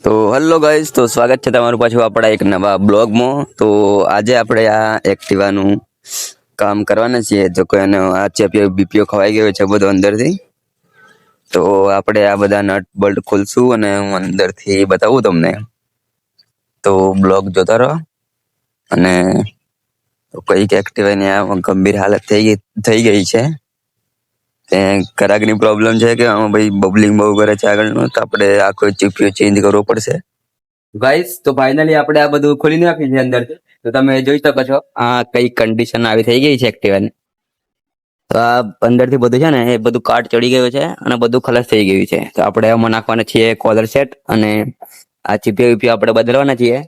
તો hello guys, તો સ્વાગત છે તમારું પાછું આપણા એક નવા બ્લોગમાં. તો આજે આપણે આ એક્ટિવાનું કામ કરવાના છીએ. જો કોઈ એનો આ ચેપીઓ બીપીઓ ખવાઈ ગયો છે બધો અંદરથી, તો આપણે આ બધા નટ બોલ્ટ ખોલશું અને હું અંદરથી બતાવું તમને. તો બ્લોગ જોતા રહો. અને કઈક એક્ટિવાની આ ગંભીર હાલત થઈ ગઈ છે. કરાકની પ્રોબ્લેમ છે કે આમાં ભાઈ બબલિંગ બહુ કરે છે આગળનું, તો આપણે આખો ચીપીઓ ચેન્જ કરવો પડશે. ગાઈસ, તો ફાઇનલી આપણે આ બધું ખોલી નાખ્યું છે અંદરથી. તો તમે જોઈ શકો છો આ કઈ કન્ડિશન આવી થઈ ગઈ છે એક્ટિવાની. તો આ અંદરથી બધું છે ને એ બધું કાટ ચડી ગયું છે અને બધું ખલાસ થઈ ગયું છે. તો આપણે આમાં નાખવાના છીએ કોલર સેટ અને આ ચીપીઓ વીપીઓ આપણે બદલવાના છીએ.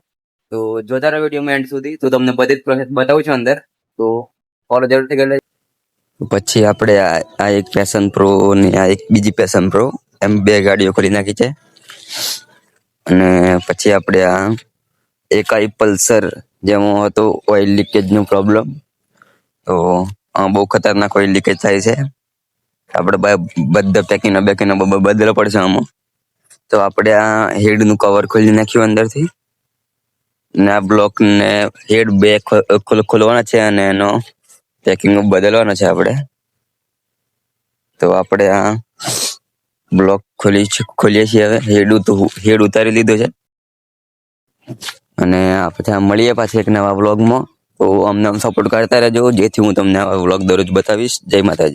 તો જોતા રહો વિડીયોમાં એન્ડ સુધી, તો તમને બધી જ પ્રોસેસ બતાવું છું અંદર. તો ફોલો જરૂરથી કરી લેજો. પછી આપણે આ એક પેશન પ્રો ને આ એક બીજી પેશન પ્રો, એમ બે ગાડીઓ ખોલી નાખી છે. અને પછી આપણે આ એક આઈ પલ્સર, જેમાં હતો ઓઇલ લીકેજ નો પ્રોબ્લેમ. તો બહુ ખતરનાક ઓઇલ લીકેજ થાય છે. આપણે બધા પેકિંગ બદલવો પડશે આમાં. તો આપણે આ હેડ નું કવર ખોલી નાખ્યું અંદરથી, ને આ બ્લોક ને હેડ બે ખોલવાના છે અને એનો પેકિંગ બદલવાનો છે આપણે. તો આપણે આ બ્લોક ખોલીએ છીએ હવે. હેડ ઉતારી લીધો છે અને પછી મળીએ પાછી એક નવા વ્લોગમાં. તો અમને સપોર્ટ કરતા રહેજો, જેથી હું તમને આવા વ્લોગ દરરોજ બતાવીશ. જય માતાજી.